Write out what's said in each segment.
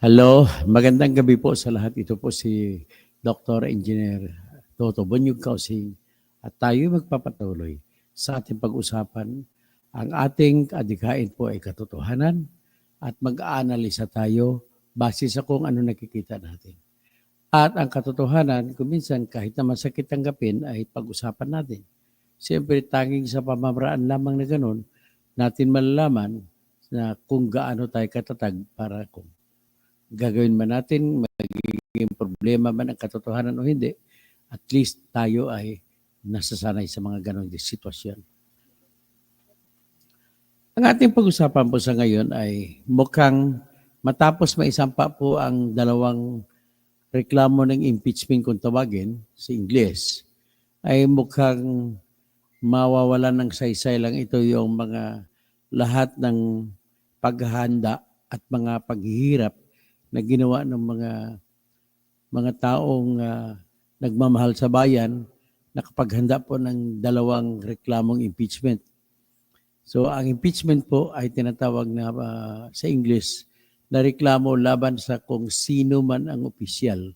Hello, magandang gabi po sa lahat. Ito po si Dr. Engineer Toto Bonyug Kausing at tayo magpapatuloy sa ating pag-usapan. Ang ating adhikain po ay katotohanan at mag-aanalisa tayo base sa kung ano nakikita natin. At ang katotohanan, kuminsan kahit na masakit tanggapin ay pag-usapan natin. Siyempre, tanging sa pamamaraan lamang na ganun, natin malalaman na kung gaano tayo katatag para kung gagawin man natin, magiging problema man ang katotohanan o hindi, at least tayo ay nasasanay sa mga ganong sitwasyon. Ang ating pag-usapan po sa ngayon ay mukhang matapos maisampa po ang dalawang reklamo ng impeachment kung tawagin sa Ingles, ay mukhang mawawalan ng saysay lang ito yung mga lahat ng paghahanda at mga paghihirap na ginawa ng mga taong nagmamahal sa bayan na kapaghanda po ng dalawang reklamong impeachment. So ang impeachment po ay tinatawag na sa English na reklamo laban sa kung sino man ang opisyal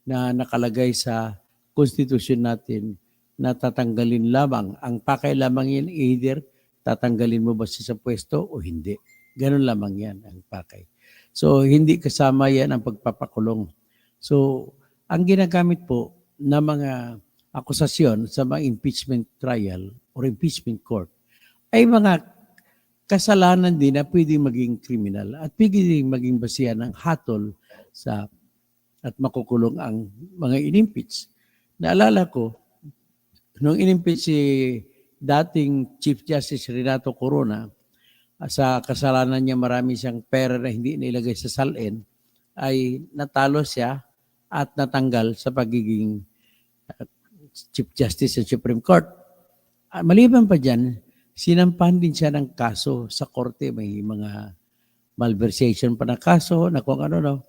na nakalagay sa konstitusyon natin na tatanggalin lamang. Ang pakay lamang yan, either tatanggalin mo ba siya sa pwesto o hindi. Ganun lamang yan ang pakay. So, hindi kasama yan ang pagpapakulong. So, ang ginagamit po na mga akusasyon sa mga impeachment trial or impeachment court ay mga kasalanan din na pwedeng maging kriminal at pwedeng maging basihan ng hatol sa at makukulong ang mga inimpeach. Naalala ko, nung inimpeach si dating Chief Justice Renato Corona, sa kasalanan niya marami siyang pera na hindi nilagay sa salin, ay natalo siya at natanggal sa pagiging Chief Justice sa Supreme Court. Maliban pa dyan, sinampahan din siya ng kaso sa korte. May mga malversation pa na kaso na kung ano.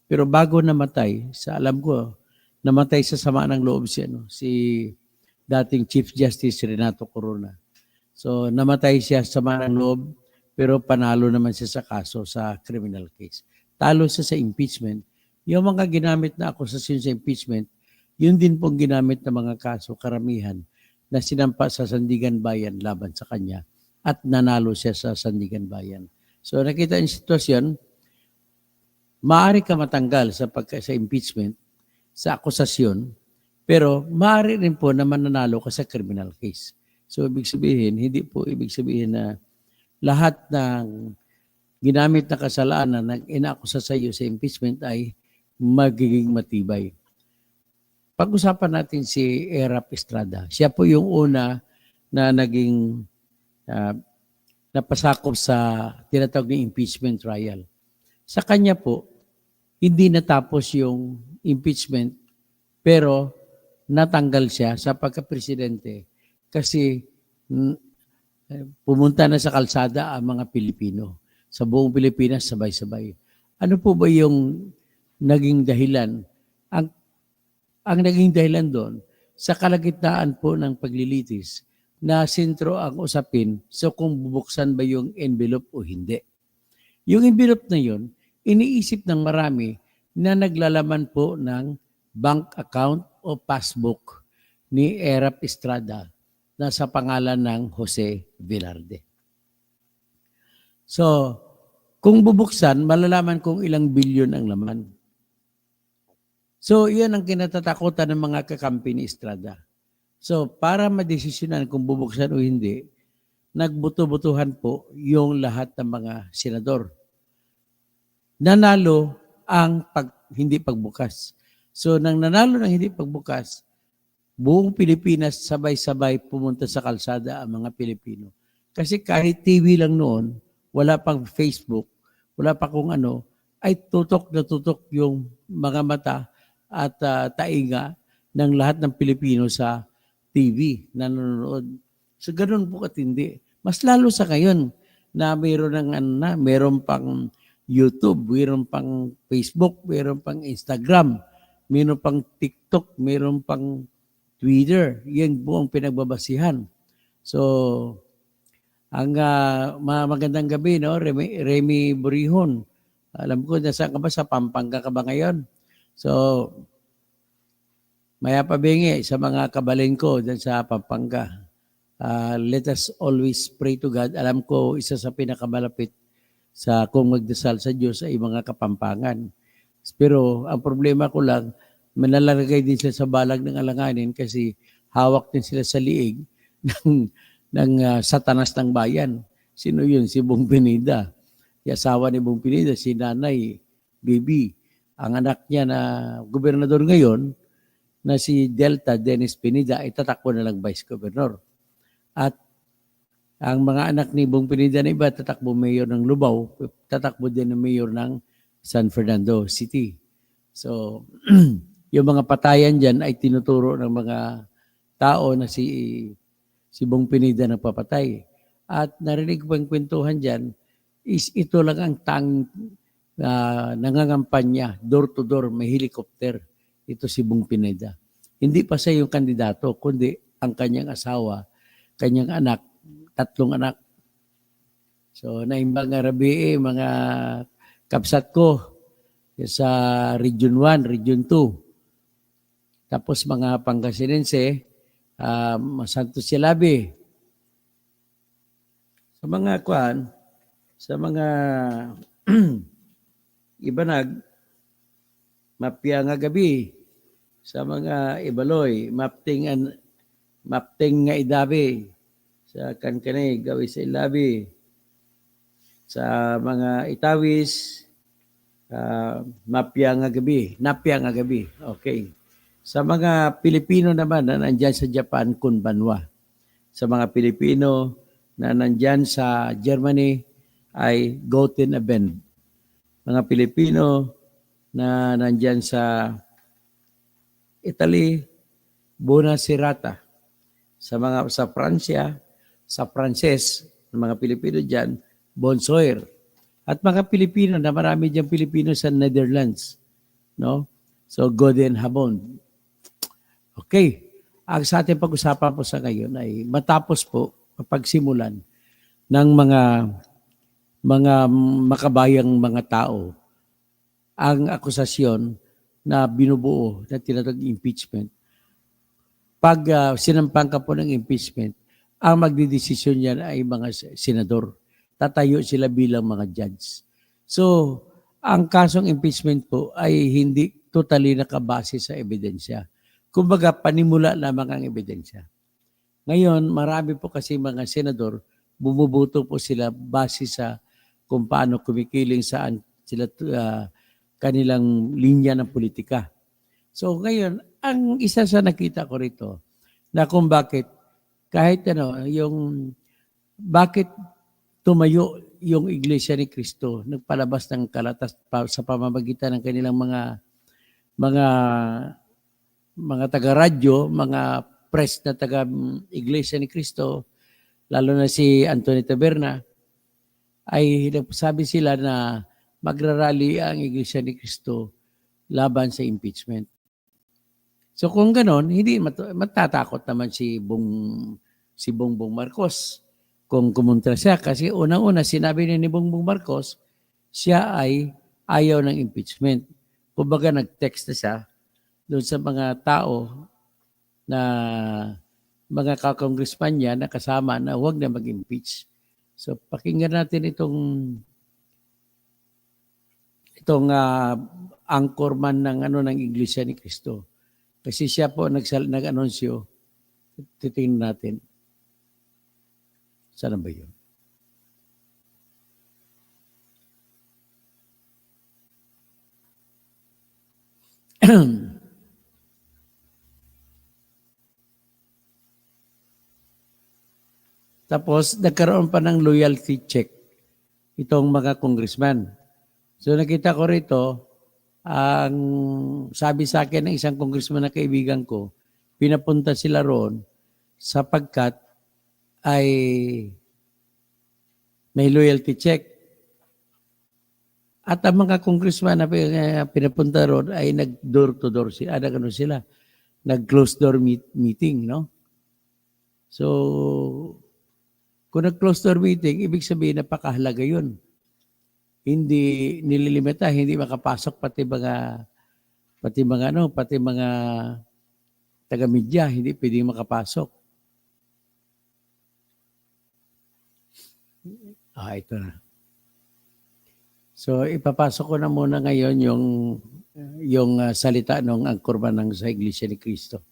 Pero bago namatay, sa alam ko, namatay sa sama ng loob si dating Chief Justice Renato Corona. So namatay siya sa sama ng loob, pero panalo naman siya sa kaso sa criminal case. Talo siya sa impeachment. Yung mga ginamit na akusasyon sa impeachment, yun din pong ginamit na mga kaso, karamihan, na sinampa sa Sandigan Bayan laban sa kanya at nanalo siya sa Sandigan Bayan. So nakita yung sitwasyon, maaari ka matanggal sa impeachment, sa akusasyon, pero maaari rin po na mananalo ka sa criminal case. So ibig sabihin, hindi po ibig sabihin na lahat ng ginamit na kasalanan na inakusa sa iyo sa impeachment ay magiging matibay. Pag-usapan natin si Erap Estrada. Siya po yung una na naging napasakop sa tinatawag na impeachment trial. Sa kanya po, hindi natapos yung impeachment pero natanggal siya sa pagka-presidente kasi pumunta na sa kalsada ang mga Pilipino. Sa buong Pilipinas, sabay-sabay. Ano po ba yung naging dahilan? Ang naging dahilan doon, sa kalagitnaan po ng paglilitis, na sentro ang usapin so kung bubuksan ba yung envelope o hindi. Yung envelope na yun, iniisip ng marami na naglalaman po ng bank account o passbook ni Erap Estrada na sa pangalan ng Jose Velarde. So, kung bubuksan, malalaman kung ilang bilyon ang laman. So, yan ang kinatatakutan ng mga kakampi ni Estrada. So, para madesisyonan kung bubuksan o hindi, nagbuto-butuhan po yung lahat ng mga senador. Nanalo ang hindi pagbukas. So, nang nanalo ng hindi pagbukas, buong Pilipinas sabay-sabay pumunta sa kalsada ang mga Pilipino. Kasi kahit TV lang noon, wala pang Facebook, wala pa kung ano, ay tutok na tutok yung mga mata at tainga ng lahat ng Pilipino sa TV na nanonood. So ganun po katindi. Mas lalo sa ngayon na mayroon pang YouTube, mayroon pang Facebook, mayroon pang Instagram, mayroon pang TikTok, mayroon pang Twitter. Yan po ang pinagbabasihan. So, ang magandang gabi, no? Remy Burihon. Alam ko, nasaan ka ba? Sa Pampanga ka ba ngayon? So, maya pabingi sa mga kabalin ko dyan sa Pampanga. Let us always pray to God. Alam ko, isa sa pinakamalapit sa kung magdasal sa Diyos ay mga Kapampangan. Pero ang problema ko lang, manlalagay din sila sa balag ng alanganin kasi hawak din sila sa liig ng satanas ng bayan. Sino yun? Si Bong Pineda. Si asawa ni Bong Pineda, si Nanay Bibi. Ang anak niya na gobernador ngayon, na si Delta Dennis Pineda, ay tatakbo na lang vice governor. At ang mga anak ni Bong Pineda na iba, tatakbo mayor ng Lubao, tatakbo din ng mayor ng San Fernando City. So, yung mga patayan dyan ay tinuturo ng mga tao na si Bong Pineda nagpapatay. At narinig ko ang kwentuhan dyan, is ito lang ang nangangampanya, door to door, may helicopter. Ito si Bong Pineda. Hindi pa siya yung kandidato, kundi ang kanyang asawa, kanyang anak, 3 anak. So, naimbang nga rabi mga kapsat ko sa Region 1, Region 2. Tapos mga Pangasinense, Santos Silabi. Sa mga kuan, sa mga Ibanag, Mapia nga gabi, sa mga Ibaloy, Mapting nga idabi, sa Kankanay, gawi sa Ilabi, sa mga Itawis, Napia nga gabi. Okay. Sa mga Pilipino naman na nandyan sa Japan, Kunbanwa. Sa mga Pilipino na nandyan sa Germany ay Goten Aben. Mga Pilipino na nandyan sa Italy, Buona Serata. Sa Pransya, sa Pranses, mga Pilipino dyan, Bonsoir. At mga Pilipino na marami dyan Pilipino sa Netherlands. No? So, Goden Habon. Okay. Ang sa ating pag-usapan po sa ngayon ay matapos po pagsimulan ng mga makabayang mga tao ang akusasyon na binubuo na tinatawag impeachment. Pag sinampang ka po ng impeachment, ang magdidesisyon yan ay mga senador. Tatayo sila bilang mga judge. So, ang kasong impeachment po ay hindi totally nakabase sa ebidensya. Kumbaga, panimula lamang ang ebidensya. Ngayon, marami po kasi mga senador, bumubuto po sila base sa kung paano kumikiling saan sila kanilang linya ng politika. So ngayon, ang isa sa nakita ko rito, na kung bakit, kahit bakit tumayo yung Iglesia ni Cristo, nagpalabas ng kalatas sa pamamagitan ng kanilang mga taga-radyo, mga press na taga-Iglesia ni Cristo, lalo na si Anthony Taberna, ay sabi sila na magrarally ang Iglesia ni Cristo laban sa impeachment. So kung ganon, hindi matatakot naman si Bongbong Marcos kung kumontra siya. Kasi unang-una, sinabi ni Bongbong Marcos, siya ay ayaw ng impeachment. Kumbaga nag-text na siya doon sa mga tao na mga kakongressman niya na kasama na huwag na mag-impeach. So pakinggan natin itong anchorman ng Iglesia ni Cristo. Kasi siya po nag-anunsyo. Titingnan natin. Saan ba yun? Tapos, nagkaroon pa ng loyalty check itong mga congressman. So, nakita ko rito, ang sabi sa akin ng isang congressman na kaibigan ko, pinapunta sila roon sapagkat ay may loyalty check. At ang mga congressman na pinapunta roon ay nag-door to door sila. Sila? Nag-closed door meeting, no? So, kung nag-closed door meeting, ibig sabihin napakahalaga yun. hindi nililimita, hindi makapasok pati mga taga-media, hindi pwedeng makapasok. Ito na. So ipapasok ko na muna ngayon yung salita ng angkorman ng sa Iglesia ni Cristo.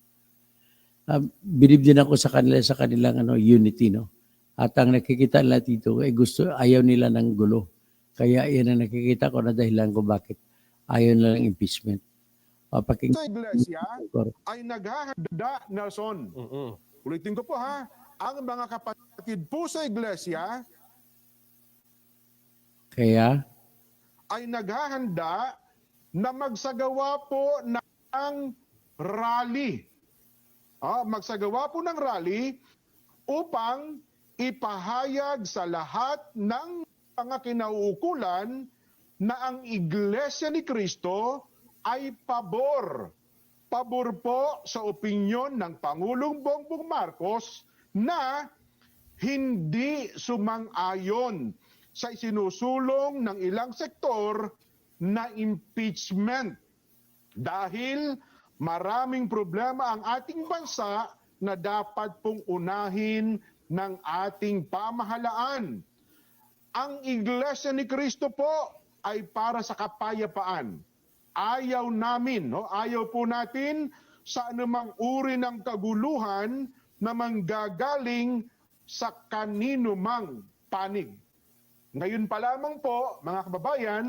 Believe din ako sa kanilang unity, no? At ang nakikita nila dito ay ayaw nila ng gulo. Kaya yan ang nakikita ko na dahilan ko bakit ayaw nila ng impeachment. Sa iglesia ay naghahanda, Nelson. Ulitin ko po ha, ang mga kapatid po sa iglesia kaya ay naghahanda na magsagawa po ng rally. Magsagawa po ng rally upang ipahayag sa lahat ng mga kinauukulan na ang Iglesia ni Cristo ay pabor. Pabor po sa opinyon ng Pangulong Bongbong Marcos na hindi sumang-ayon sa isinusulong ng ilang sektor na impeachment. Dahil maraming problema ang ating bansa na dapat pong unahin ng ating pamahalaan. Ang Iglesia ni Cristo po ay para sa kapayapaan. Ayaw namin, ayaw po natin sa anumang uri ng kaguluhan na manggagaling sa kanino mang panig. Ngayon pa lamang po, mga kababayan,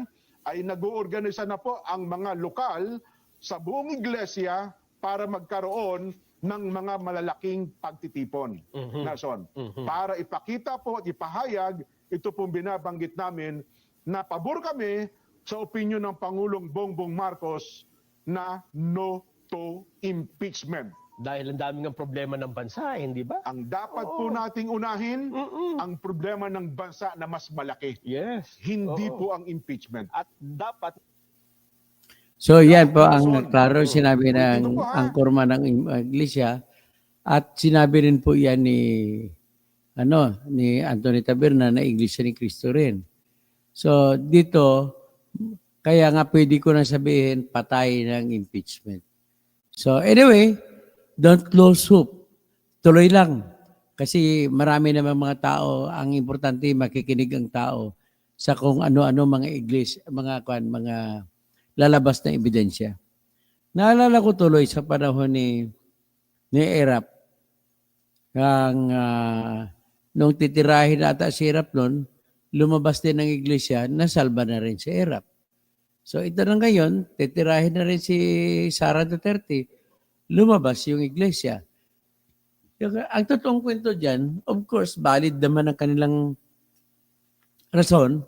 ay nag-uorganisa na po ang mga lokal sa buong iglesia para magkaroon ng mga malalaking pagtitipon. Nason, para ipakita po at ipahayag, ito pong binabanggit namin na pabor kami sa opinyon ng Pangulong Bongbong Marcos na no to impeachment. Dahil ang daming ang problema ng bansa, hindi ba? Ang dapat po nating unahin, ang problema ng bansa na mas malaki. Yes. Hindi po ang impeachment. At dapat... So yan po ang klaro sinabi ng angkorman ng Iglesia at sinabi rin po yan ni Anthony Taberna na Iglesia ni Cristo rin. So dito, kaya nga pwede ko na sabihin patay ng impeachment. So anyway, don't lose hope. Tuloy lang. Kasi marami naman mga tao, ang importante makikinig ang tao sa kung ano-ano mga iglesia, mga lalabas na ebidensya. Naalala ko tuloy sa panahon ni Erap, nung titirahin ata si Erap noon, lumabas din ng iglesia, nasalba na rin si Erap. So ito na ngayon, titirahin na rin si Sara Duterte, lumabas yung iglesia. Ang totoong kwento dyan, of course, valid naman ang kanilang rason.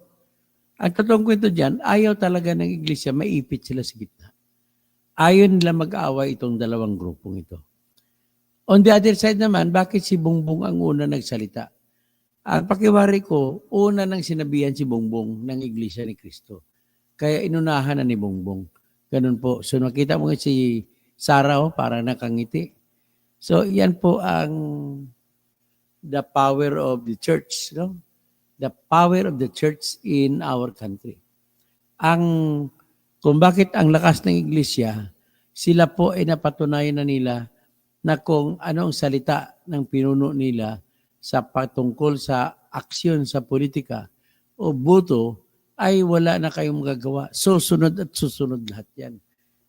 Ang totoong kwento dyan, ayaw talaga ng iglesia, maipit sila sa gitna. Ayaw nila mag-away itong dalawang grupong ito. On the other side naman, bakit si Bongbong ang una nagsalita? Ang pakiwari ko, una nang sinabihan si Bongbong ng Iglesia ni Cristo. Kaya inunahan na ni Bongbong. Ganun po. So nakita mo si Sara, parang nakangiti. So yan po ang the power of the church, no? The power of the church in our country. Kung bakit ang lakas ng iglesia, sila po ay napatunayan na nila na kung anong salita ng pinuno nila sa patungkol sa aksyon sa politika o boto ay wala na kayong magagawa. Susunod at susunod lahat yan.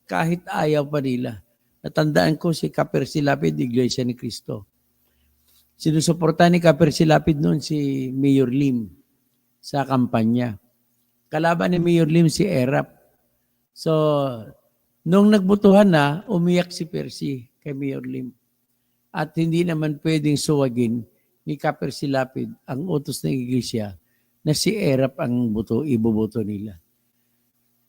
Kahit ayaw pa nila. Natandaan ko si Kaper Silapid, Iglesia ni Cristo. Sinusuporta ni Kaper Silapid noon si Mayor Lim sa kampanya. Kalaban ni Mayor Lim si Erap. So, nung nagbutuhan na, umiyak si Percy kay Mayor Lim. At hindi naman pwedeng suwagin ni Kaper Silapid ang utos ng iglesia na si Erap ang iboboto nila.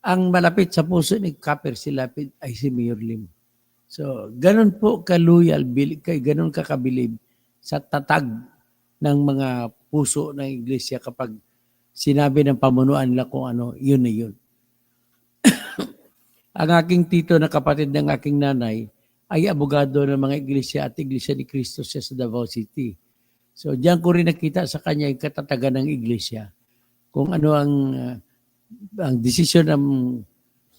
Ang malapit sa puso ni Kaper Silapid ay si Mayor Lim. So, ganun po ka-loyal, ganun kakabilib sa tatag ng mga puso ng iglesia kapag sinabi ng pamunuan nila kung ano, yun na yun. Ang aking tito na kapatid ng aking nanay ay abogado ng mga iglesia at Iglesia ni Cristo siya sa Davao City. So diyan ko rin nakita sa kanya yung katatagan ng iglesia. Kung ano ang ang desisyon ng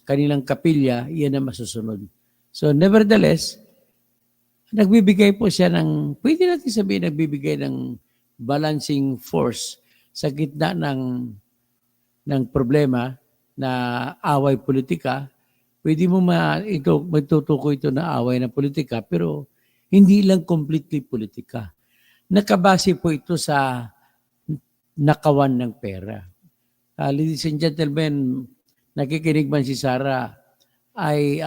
kanilang kapilya, iyan ang masusunod. So nevertheless, nagbibigay po siya ng, pwede natin sabihin, nagbibigay ng balancing force sa gitna ng problema na away politika. Pwede mo magtutukoy ito na away na politika, pero hindi lang completely politika. Nakabase po ito sa nakawan ng pera. Ladies and gentlemen, nakikinig man si Sarah, I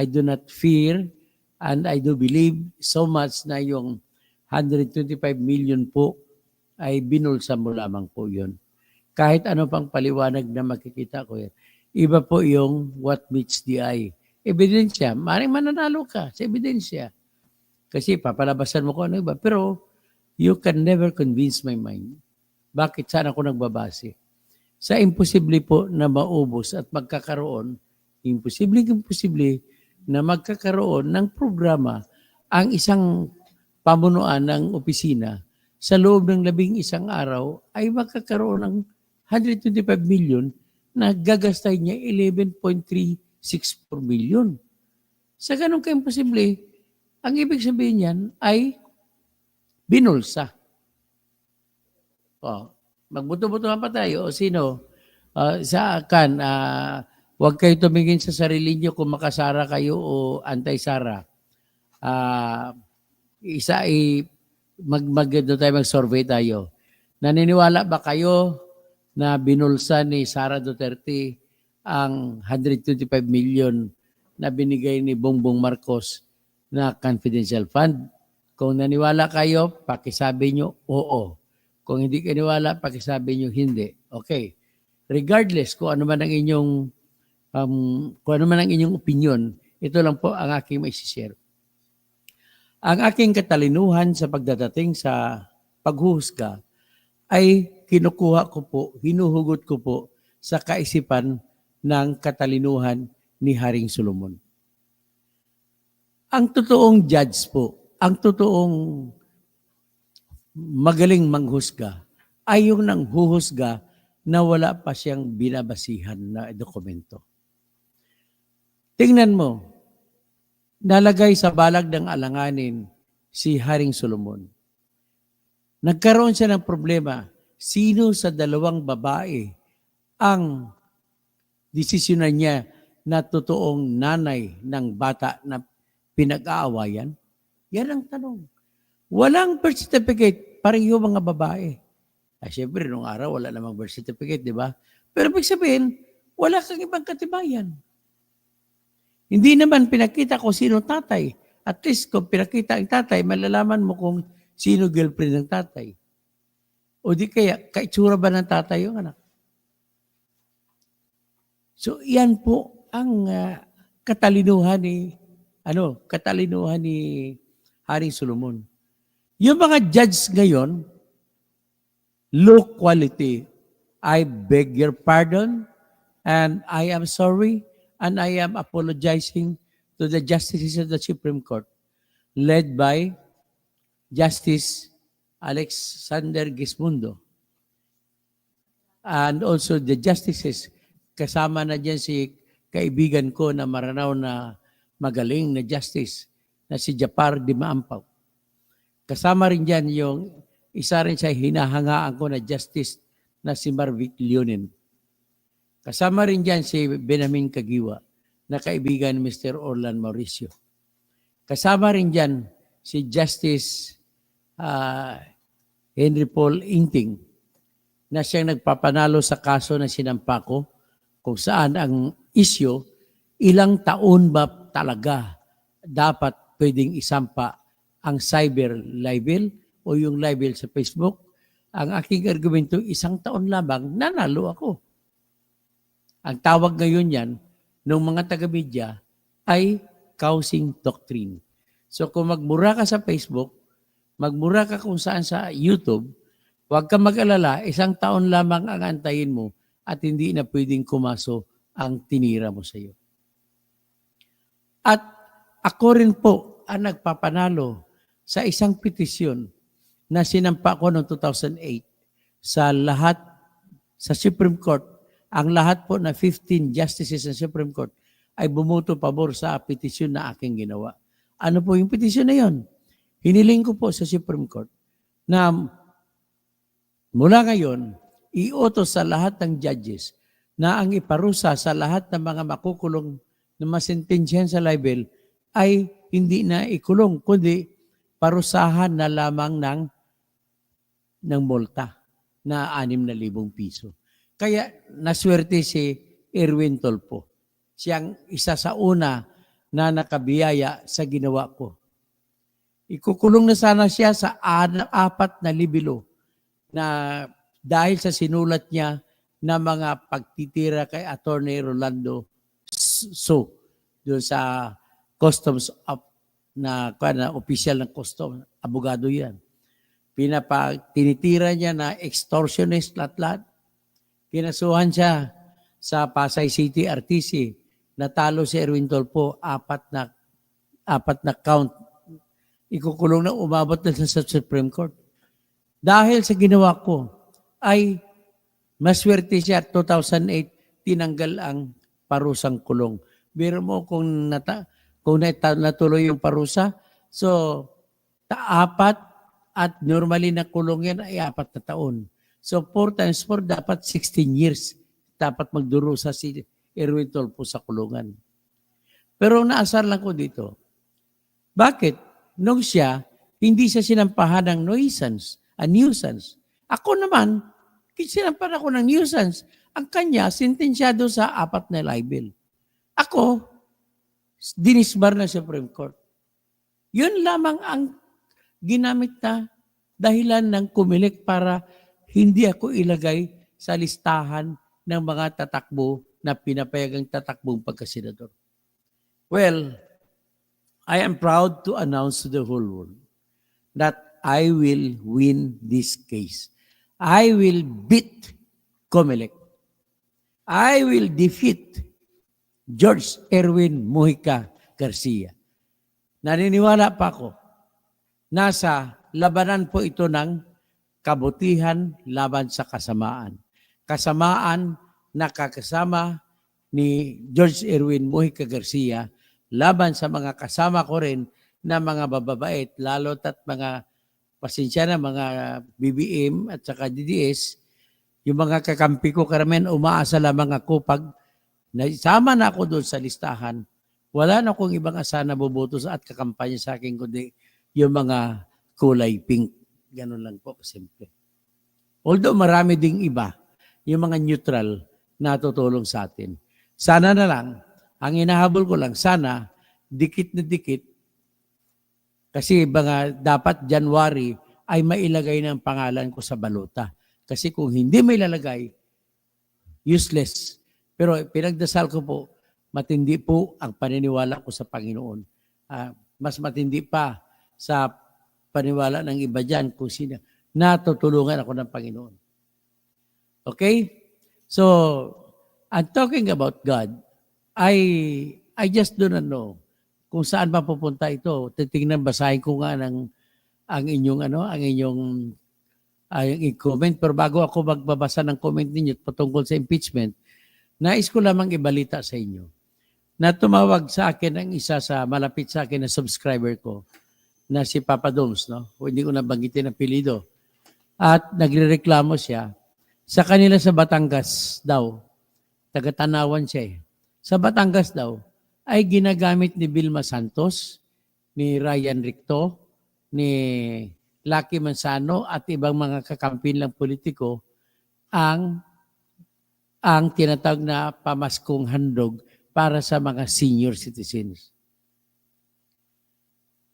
do not fear and I do believe so much na yung 125 million po ay binulsa mo lamang po yun. Kahit ano pang paliwanag na makikita ko yan. Iba po yung what meets the eye. Ebidensya. Maring mananalo ka sa ebidensya. Kasi papalabasan mo ko ano iba. Pero you can never convince my mind. Bakit saan ako nagbabase? Sa imposible po na maubos at magkakaroon, imposible na magkakaroon ng programa ang isang pamunuan ng opisina sa loob ng 11 araw ay magkakaroon ng 125 million na gagastay niya 11.364 million. Sa ganun ka-imposible, ang ibig sabihin niyan ay binulsa. Magbuto-buto pa tayo. O sino? Sa akin, huwag kayo tumingin sa sarili niyo kung makasara kayo o anti-sara. Mag-survey tayo. Naniniwala ba kayo na binulsa ni Sara Duterte ang 125 million na binigay ni Bongbong Marcos na confidential fund? Kung naniwala kayo, pakisabi nyo, oo. Kung hindi kaniwala, pakisabi nyo, hindi. Okay. Regardless kung ano man ang inyong opinion, ito lang po ang aking maisishare. Ang aking katalinuhan sa pagdadating sa paghuhusga ay kinukuha ko po, hinuhugot ko po sa kaisipan ng katalinuhan ni Haring Solomon. Ang totoong judge po, ang totoong magaling manghusga ay yung nanghuhusga na wala pa siyang binabasihan na dokumento. Tingnan mo, nalagay sa balag ng alanganin si Haring Solomon. Nagkaroon siya ng problema. Sino sa dalawang babae ang desisyonan niya na totoong nanay ng bata na pinag-aawayan? Yan ang tanong. Walang birth certificate, pareho mga babae. Siyempre, nung araw, wala namang birth certificate, di ba? Pero ibig sabihin, wala kang ibang katibayan. Hindi naman pinakita ko sino tatay. At least kung pinakita ang tatay, malalaman mo kung sino girlfriend ng tatay. O di kaya, kaitsura ba ng tatay yung anak? So, yan po ang katalinuhan ni Haring Solomon. Yung mga judge ngayon, low quality. I beg your pardon and I am sorry and I am apologizing to the justices of the Supreme Court led by Justice Alexander Gismundo. And also the justices, kasama na dyan si kaibigan ko na maranaw na magaling na justice na si Japar Di Maampaw. Kasama rin dyan yung isa rin sa hinahangaan ko na justice na si Marvic Leonin. Kasama rin dyan si Benjamin Kagiwa na kaibigan ni Mr. Orlan Mauricio. Kasama rin dyan si Justice Henry Paul Inting na siyang nagpapanalo sa kaso na sinampa ko kung saan ang issue, ilang taon ba talaga dapat pwedeng isampa ang cyber libel o yung libel sa Facebook. Ang aking argumento, 1 taon lamang, nanalo ako. Ang tawag ngayon yan, ng mga taga-media, ay causing doctrine. So kung magmura ka sa Facebook, magmura ka kung saan sa YouTube, huwag ka mag-alala, 1 taon lamang ang antayin mo at hindi na pwedeng kumaso ang tinira mo sa iyo. At ako rin po ang nagpapanalo sa isang petisyon na sinampa ko noong 2008 sa lahat sa Supreme Court ang lahat po na 15 justices ng Supreme Court ay bumoto pabor sa petisyon na aking ginawa. Ano po yung petisyon na yon? Hiniling ko po sa Supreme Court na mula ngayon, iutos sa lahat ng judges na ang iparusa sa lahat ng mga makukulong na masentensyahan sa libel ay hindi na ikulong, kundi parusahan na lamang ng multa na 6,000 piso. Kaya naswerte si Erwin Tolpo. Siyang isa sa una na nakabiyaya sa ginawa ko. Ikukulong na sana siya sa 4 na libelo na dahil sa sinulat niya na mga pagtitira kay Attorney Rolando So doon sa Customs of na official ng Customs, abogado yan. Tinitira niya na extortionist lahat-lahat. Kinasuhan siya sa Pasay City RTC. Natalo si Erwin Tolpo, 4 na count. Ikukulong na umabot na sa Supreme Court. Dahil sa ginawa ko, ay maswerte siya 2008, tinanggal ang parusang kulong. Biro mo kung natuloy yung parusa, so 4 at normally na kulong yan ay 4 na taon. So 4 times 4, dapat 16 years. Dapat magdurusa si Erwin Tolpo sa kulungan. Pero naasar lang ko dito. Bakit? Nung siya, hindi siya sinampahan ng nuisance. Ako naman, sinampahan ako ng nuisance. Ang kanya, sentensyado sa 4 na libel. Ako, dinisbar na Supreme Court. Yun lamang ang ginamit na dahilan ng Comelec para hindi ako ilagay sa listahan ng mga tatakbo na pinapayagang tatakbong pagkasenador. Well, I am proud to announce to the whole world that I will win this case. I will beat Comelec. I will defeat George Erwin Mujica Garcia. Naniniwala pa ako, nasa labanan po ito ng kabutihan laban sa kasamaan. Kasamaan na kakasama ni George Erwin Mujica Garcia laban sa mga kasama ko rin na mga bababait, lalo't at mga pasensya na mga BBM at saka DDS, yung mga kakampi ko karamihan umaasa lamang ako pag naisama na ako doon sa listahan, wala na akong ibang asa na boboto sa at kakampanya sa akin kundi yung mga kulay pink. Ganun lang po, simple. Although marami ding iba, yung mga neutral na tutulong sa atin. Sana na lang, ang inahabol ko lang, sana, dikit na dikit, kasi dapat January ay mailagay ng pangalan ko sa baluta. Kasi kung hindi may lalagay, useless. Pero pinagdasal ko po, matindi po ang paniniwala ko sa Panginoon. Mas matindi pa sa paniwala ng iba dyan kung sino. Natutulungan ako ng Panginoon. Okay? So, I'm talking about God. I just do not know kung saan mapupunta ito. Titingnan, basahin ko nga ang inyong i-comment. Pero bago ako magbabasa ng comment ninyo patungkol sa impeachment, nais ko lamang ibalita sa inyo na tumawag sa akin ang isa sa malapit sa akin na subscriber ko na si Papa Doms, no? O hindi ko nabanggitin ang apelyido. At nagrereklamo siya sa kanila sa Batangas daw. Taga-Tanawan siya eh. Sa Batangas daw ay ginagamit ni Vilma Santos, ni Ryan Ricto, ni Lucky Manzano at ibang mga kakampin lang politiko ang tinatawag na pamaskong handog para sa mga senior citizens.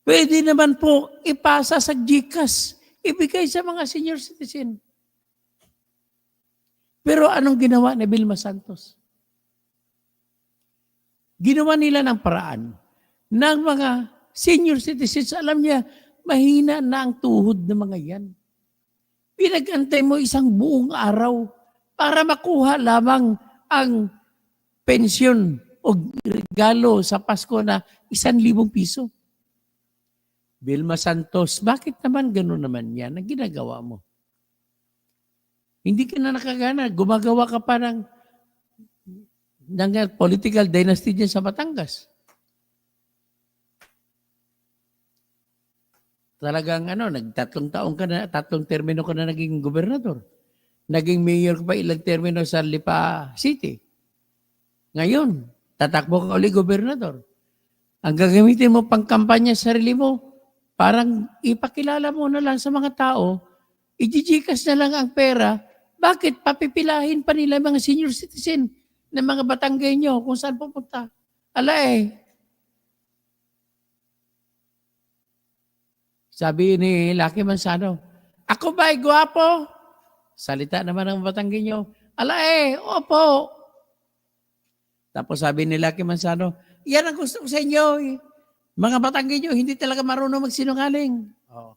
Pwede naman po ipasa sa GCash, ibigay sa mga senior citizen. Pero anong ginawa ni Vilma Santos? Ginawa nila ng paraan ng mga senior citizens. Alam niya, mahina na ang tuhod ng mga yan. Pinag-antay mo isang buong araw para makuha lamang ang pensyon o regalo sa Pasko na 1,000 piso. Vilma Santos, bakit naman gano'n naman yan ang ginagawa mo? Hindi ka na nakagana. Gumagawa ka pa ng political dynasty dyan sa Batangas. Talagang nagtatlong taong ka na, tatlong termino ka na naging gobernador. Naging mayor ka pa ilang termino sa Lipa City. Ngayon, tatakbo ka uli gobernador. Ang gagamitin mo pang kampanya sa sarili mo, parang ipakilala mo na lang sa mga tao, ijijikas na lang ang pera, bakit papipilahin pa nila mga senior citizen ng mga Batanggenyo kung saan pupunta? Sabi ni Lucky Manzano, ako ba'y gwapo? Salita naman ng Batanggenyo, opo. Tapos sabi ni Lucky Manzano, yan ang gusto ko sa inyo. Mga Batanggenyo, hindi talaga marunong magsinungaling. Oh.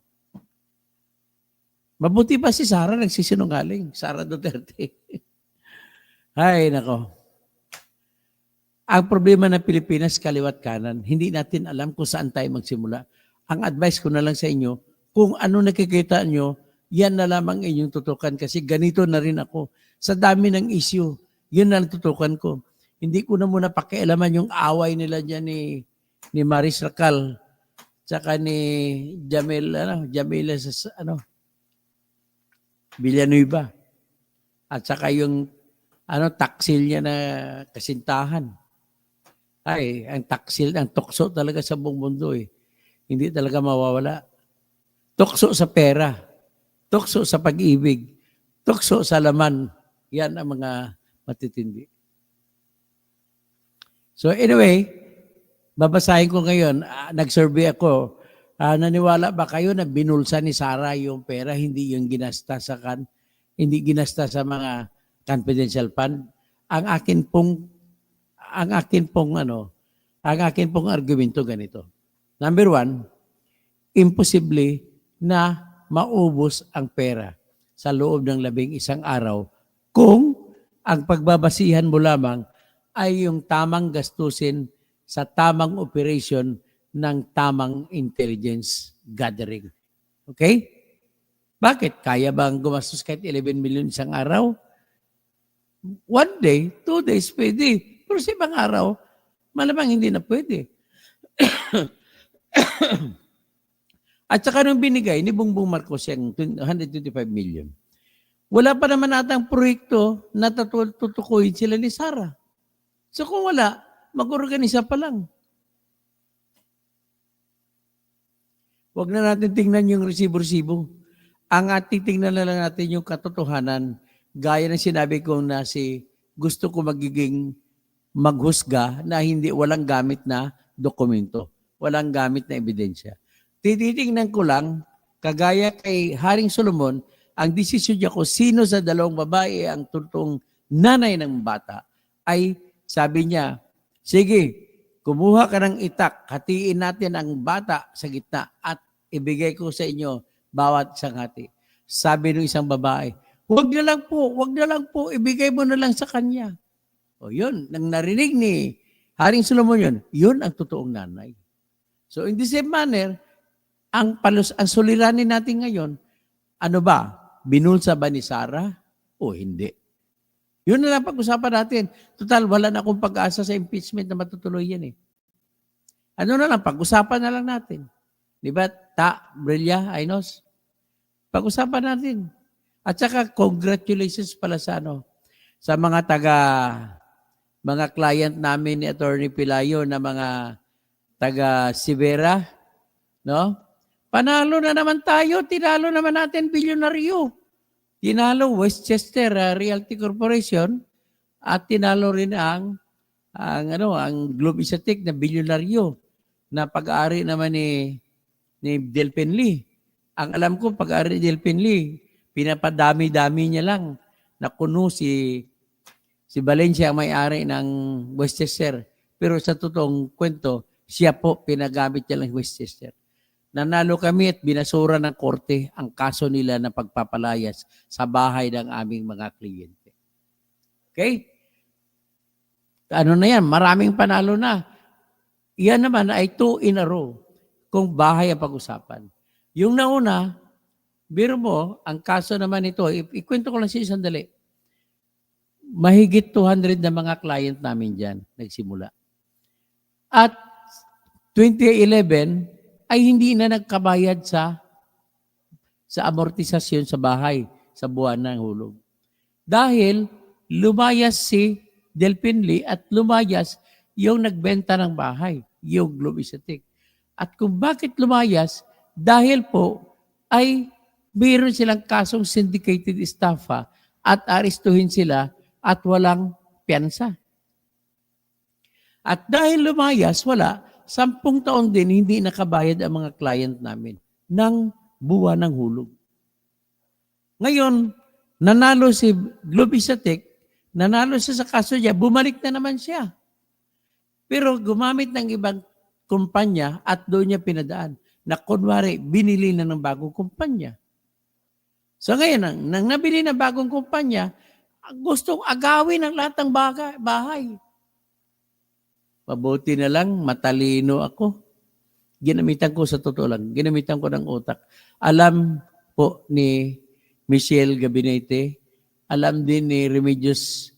Mabuti pa si Sara nagsisinungaling. Sara Duterte. Ay, nako. Ang problema ng Pilipinas, kaliwat kanan. Hindi natin alam kung saan tayo magsimula. Ang advice ko na lang sa inyo, kung ano nakikita nyo, yan na lamang inyong tutukan kasi ganito na rin ako. Sa dami ng issue, yun na tutukan ko. Hindi ko na muna pakialaman yung away nila dyan ni Maris Racal tsaka ni Jamila Villanueva at saka yung taksil niya na kasintahan. Ay, ang taksil, ang tukso talaga sa buong mundo Hindi talaga mawawala. Tukso sa pera, tukso sa pag-ibig, tukso sa laman. Yan ang mga matitindi. So anyway, babasahin ko ngayon, nag-survey ako, naniwala ba kayo na binulsa ni Sara yung pera, hindi yung ginasta hindi ginasta sa mga confidential fund? Ang akin pong argumento ganito. Number one, imposible na maubos ang pera sa loob ng 11 araw kung ang pagbabasihan mo lamang ay yung tamang gastusin sa tamang operation ng tamang intelligence gathering. Okay? Bakit? Kaya bang gumastos kahit 11 million isang araw? 1 day, 2 days, pwede. Pero sa ibang araw, malamang hindi na pwede. At saka nung binigay ni Bongbong Marcos yung 125 million, wala pa naman atang proyekto na tutukuyin sila ni Sara. So kung wala, mag-organisa pa lang. Huwag na natin tingnan yung resibo-resibo. Ang titingnan na lang natin yung katotohanan, gaya ng sinabi ko na gusto ko magiging maghusga na walang gamit na dokumento, walang gamit na ebidensya. Tititingnan ko lang, kagaya kay Haring Solomon, ang desisyon niya ko sino sa dalawang babae ang totoong nanay ng bata, ay sabi niya, sige, kumuha ka ng itak, hatiin natin ang bata sa gitna at ibigay ko sa inyo bawat isang hati. Sabi ng isang babae, wag na lang po, ibigay mo na lang sa kanya. O yun, nang narinig ni Haring Solomon yun ang totoong nanay. So in the same manner, ang suliranin natin ngayon, binulsa ba ni Sara o hindi? Yun na lang pag-usapan natin. Total, wala na akong pag-asa sa impeachment na matutuloy yan pag-usapan na lang natin. Di ba? Brilya, Ainos? Pag-usapan natin. At saka, congratulations pala sa mga client namin ni Attorney Pilayo na mga taga Sivera, no? Panalo na naman tayo, tinalo naman natin bilyonaryo. Tinalo Westchester Realty Corporation at tinalo rin ang Globe Isatic na bilyonaryo na pag-aari naman ni Delpen Lee. Ang alam ko, pag-aari ni Delpen Lee, pinapadami-dami niya lang na kuno si Valencia ang may-ari ng Westchester. Pero sa totoong kwento, siya po pinagamit niya lang Westchester. Nanalo kami at binasura ng korte ang kaso nila na pagpapalayas sa bahay ng aming mga kliyente. Okay? Maraming panalo na. Iyan naman ay 2 in a row kung bahay ang pag-usapan. Yung nauna, biro mo, ang kaso naman ito, ikwento ko lang siya sandali. mahigit 200 na mga client namin dyan nagsimula. At 2011 ay hindi na nagkabayad sa amortisasyon sa bahay sa buwan ng hulog. Dahil lumayas si Delphin Lee at lumayas yung nagbenta ng bahay, yung Globe Estates. At kung bakit lumayas, dahil po ay mayroon silang kasong syndicated estafa at arestuhin sila at walang piyansa. At dahil lumayas, wala, 10 taon din hindi nakabayad ang mga client namin ng buwan ng hulog. Ngayon, nanalo si Globe Estates, nanalo siya sa kaso niya, bumalik na naman siya. Pero gumamit ng ibang kumpanya at doon niya pinadaan na kunwari, binili na ng bagong kumpanya. So ngayon, nang nabili ng bagong kumpanya, gustong agawin ang lahat ng bahay. Mabuti na lang, matalino ako. Ginamitan ko sa totoo lang, ginamitan ko ng utak. Alam po ni Michelle Gabinete, alam din ni Remedios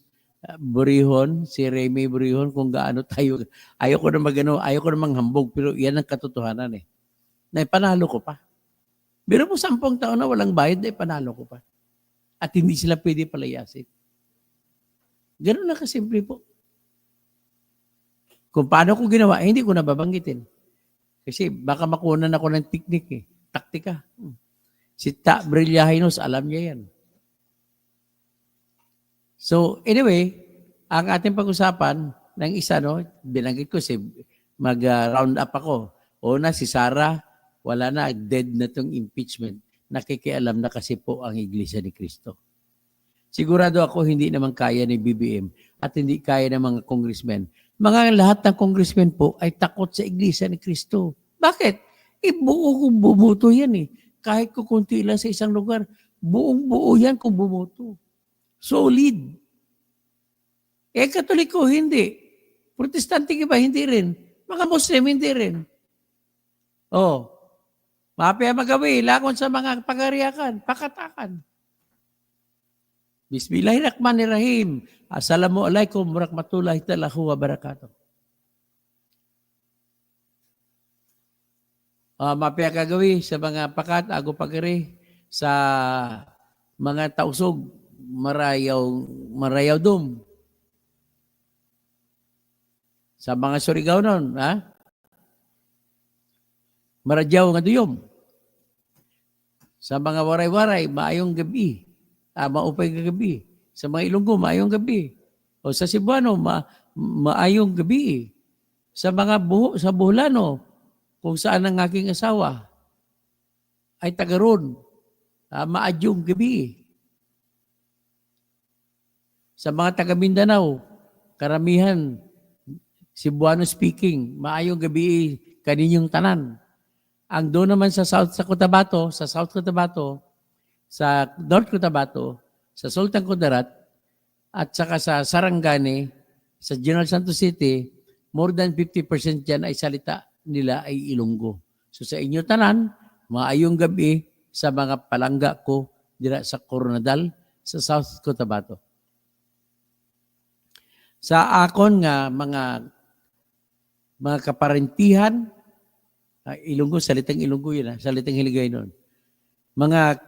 Burihon, si Remy Burihon, kung gaano tayo. Ayoko na manghambog, pero yan ang katotohanan eh. Na panalo ko pa. Pero po 10 taon na walang bayad, panalo ko pa. At hindi sila pwede palayasin. Ganun na kasimple po. Kung paano ko ginawa, hindi ko nababanggitin. Kasi baka makunan ako ng teknik taktika. Si Ta Brillahinos, alam niya yan. So anyway, ang ating pag-usapan ng isa, binanggit ko mag-round up ako. Una, si Sarah, wala na, dead na itong impeachment. Nakikialam na kasi po ang Iglesia ni Cristo. Sigurado ako hindi naman kaya ni BBM at hindi kaya ng mga congressmen. Mga lahat ng congressmen po ay takot sa Iglesia ni Cristo. Bakit? Buo kung bumuto yan eh. Kahit kung kunti lang sa isang lugar, buong-buo yan kung bumuto. Solid. Katoliko, hindi. Protestante iba, hindi rin. Mga Muslim, hindi rin. Mapaya magawi, lakon sa mga pagariakan, pakatakan. Bismillahirrahmanirrahim. Assalamualaikum warahmatullahi wabarakatuh. Mapaya kagawi sa mga pakat, ago pagari, sa mga tausog, marayaw dum. Sa mga Surigao nun, maradyaw nga duyom. Sa mga waray-waray, maayong gabi. Maupay nga gabi. Sa mga Ilonggo, maayong gabi. O sa Cebuano, maayong gabi. Sa mga sa Buholano, kung saan ang aking asawa ay tagaron, maadyong gabi. Sa mga taga Mindanao, karamihan, Cebuano speaking, maayong gabi kaninyong tanan. Ang doon naman sa South Cotabato, sa North Cotabato, sa Sultan Kudarat, at saka sa Sarangani, sa General Santos City, more than 50% dyan ay salita nila ay Ilonggo. So sa inyo tanan, maayong gabi sa mga palangga ko dira sa Coronadal, sa South Cotabato. Sa akon nga mga kaparentihan, Ilonggo, salitang Ilonggo yun, salitang Hiligay nun. Mga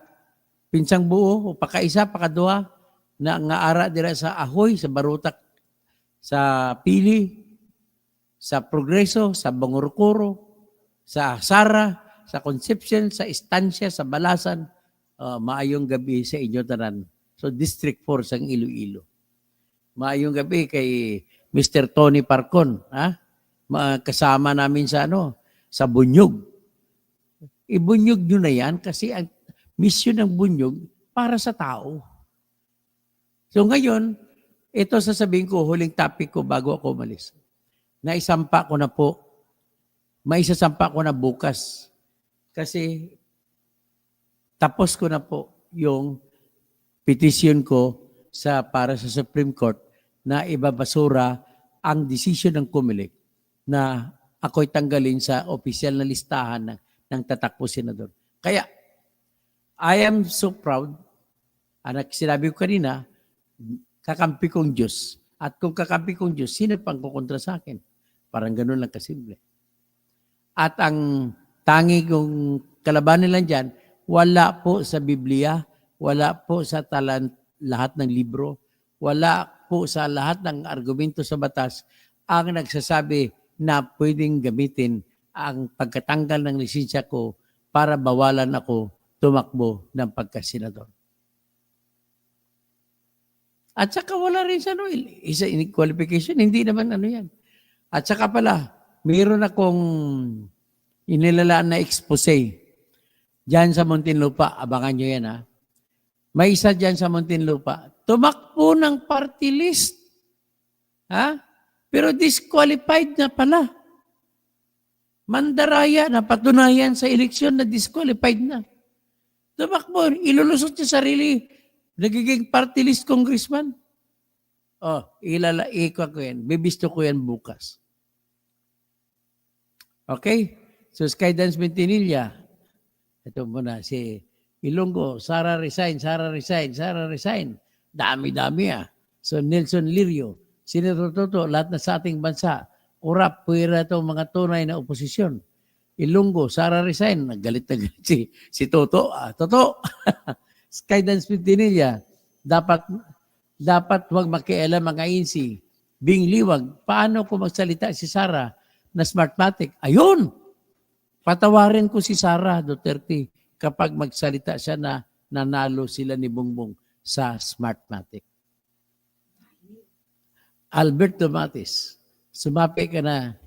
pinsang buo, o pakaisa, pakadua, na nga ara dira sa Ahoy, sa Barutak, sa Pili, sa Progreso, sa Bangurukuro, sa Sara, sa Concepcion, sa Estancia, sa Balasan, maayong gabi sa inyo tanan. So District 4 sa Iloilo. Maayong gabi kay Mr. Tony Parcon, kasama namin sa sa Bunyog. Ibunyog nyo na yan kasi ang mission ng Bunyog para sa tao. So ngayon, ito sasabihin ko, huling topic ko bago ako umalis. Naisampa ko na po. Maisasampa ko na bukas. Kasi tapos ko na po yung petition ko para sa Supreme Court na ibabasura ang desisyon ng COMELEC na ako'y tanggalin sa opisyal na listahan ng tatakbo senador. Kaya, I am so proud, sinabi ko kanina, kakampi kong Diyos. At kung kakampi kong Diyos, sino pang kukontra sa akin? Parang ganun lang kasimple. At ang tangi kong kalabanin lang dyan, wala po sa Biblia, wala po sa lahat ng libro, wala po sa lahat ng argumento sa batas ang nagsasabi na pwedeng gamitin ang pagkatanggal ng lisensya ko para bawalan ako tumakbo ng pagkasenador. At saka wala rin sa isa qualification, hindi naman ano yan. At saka pala, mayroon akong inilalaan na expose dyan sa Muntinlupa. Abangan nyo yan ha. May isa dyan sa Muntinlupa. Tumakbo ng party list. Ha? Pero disqualified na pala. Mandaraya na patunayan sa eleksyon na disqualified na. Tumakbo, ilulusot niya sarili. Nagiging party list congressman. Ilalaika ko yan. Bibisto ko yan bukas. Okay? So, Skydance Mentinilla. Ito muna, si Ilonggo, Sara resign. Dami-dami So, Nelson Lirio, Senator Toto, lahat na sa ating bansa, urap, puwira itong mga tunay na oposisyon. Ilonggo, Sara resign. Galit na galit si Toto. Toto! Skydance Mentinilla, dapat huwag makialam mga INC. Bing liwag, paano kung magsalita si Sara na Smartmatic? Ayun! Patawarin ko si Sara Duterte kapag magsalita siya na nanalo sila ni Bongbong sa Smartmatic. Alberto Matis, sumapi ka na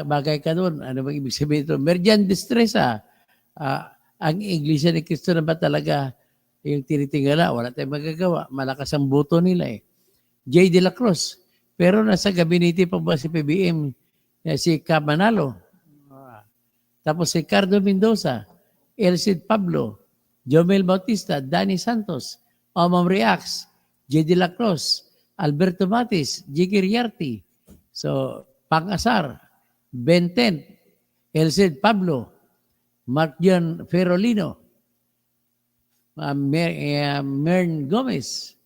bagay ka doon. Ano bang ibig sabihin ito? Merjan distress ang Iglesia ni Cristo na ba talaga yung tinitingala? Wala tayong magagawa. Malakas ang boto nila eh. J. De La Cruz, pero nasa gabinete pa ba si PBM? Si Camanalo. Tapos si Cardo Mendoza, Elcid Pablo, Jomel Bautista, Danny Santos, Omam Reax, J. De La Cruz, Alberto Matis, Jiggy Riarty, so Pang-Asar, Benten, Elcid Pablo, Mark John Ferolino, Mern Gomez,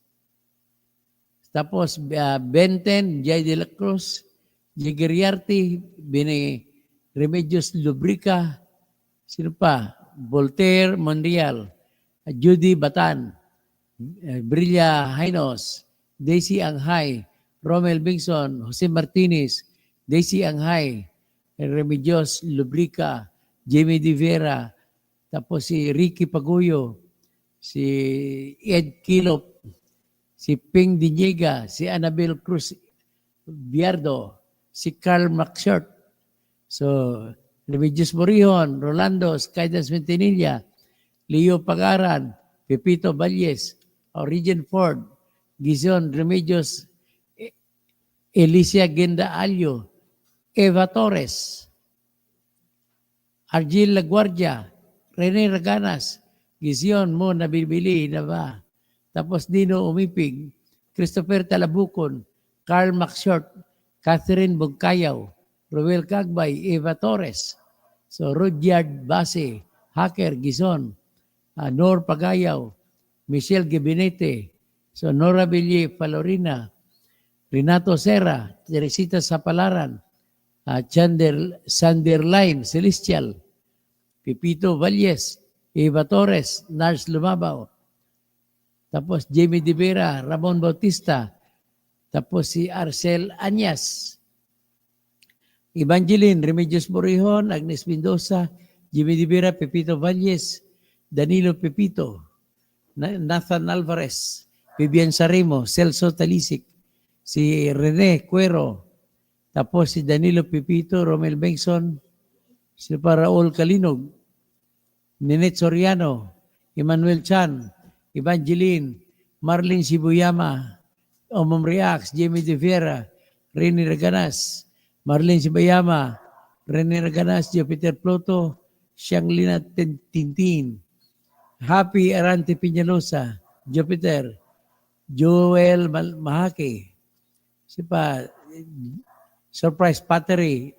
tapos Benten, J. De La Cruz, Jiggy Riarty, Remedios Lubrica, sino pa? Voltaire Monreal, Judy Batan, Brilla Jainos, Daisy Anghay, Romel Bingson, Jose Martinez, Daisy Anghay, Remedios Lubrica, Jamie De Vera, tapos si Ricky Paguyo, si Ed Kilop, si Ping Diniega, si Annabel Cruz Biardo, si Carl McShort, so Remedios Morihon, Rolando, Skydance Mentinilla, Leo Pagaran, Pepito Valles, Origen Ford, Gizon Remedios, Alicia Genda Alio, Eva Torres, Argil Laguardia, Rene Raganas, Gizon mo nabibili na ba? Tapos Dino Umipig, Christopher Talabucon, Carl McShort, Catherine Bugkayaw, Roel Cagbay, Eva Torres, so Rudyard Base, Hacker Gizon, Nor Pagayaw, Michelle Gabinete, so Nora Villie Palorina, Renato Serra, Teresita Sapalaran, Sanderline Celestial, Pipito Valles, Eva Torres, Nars Lumabaw, tapos Jamie De Vera, Ramon Bautista, tapos si Arcel Anyas, Evangeline Remedios Morihon, Agnes Mendoza, Jimmy De Vera, Pepito Valles, Danilo Pepito, Nathan Alvarez, Vivian Sarimo, Celso Talisik, si Rene Cuero, tapos si Danilo Pepito, Romel Bengson, si Raul Kalinog, Ninette Soriano, Emmanuel Chan, Evangeline, Marlene Sibuyama, Omom Reax, Jamie De Vera, Rene Raganas, Marlene Sibayama, Rene Raganas, Jupiter Pluto, Shanglina Tintin, Happy Arante Piñalosa, Jupiter, Joel Mahake, sipa, Surprise Pattery,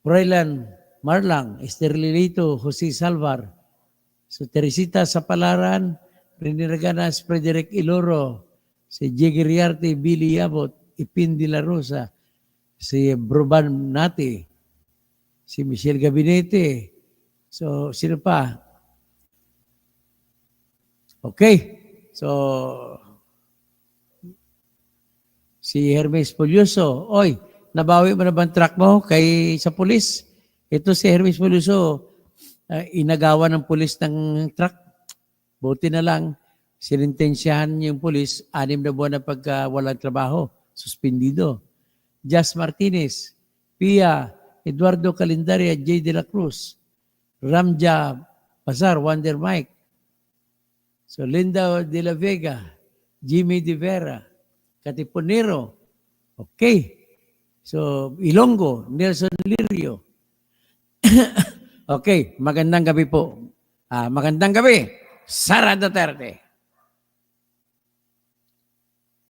Froilan Marlang, Esther Lilito, Jose Salvar, so Teresita Sapalaran, Riniraganas Frederick Iloro, si Jiggy Riarte, Billy Yabot, Ipin de la Rosa, si Broban Nati, si Michelle Gabinete. So, sino pa? Okay. So, si Hermes Pulyoso. Oy, nabawi mo na ba ang truck mo sa pulis? Ito si Hermes Pulyoso, inagawa ng pulis ng truck. Buti na lang, sinintensyahan yung pulis, 6 na buwan na pagka walang trabaho, suspendido. Jas Martinez, Pia, Eduardo Calendaria, J. De La Cruz, Ramja Pasar, Wonder Mike, so Linda De La Vega, Jimmy De Vera, Katipunero, okay. So Ilonggo, Nelson Lirio. Okay, magandang gabi po. Magandang gabi, Sara Duterte.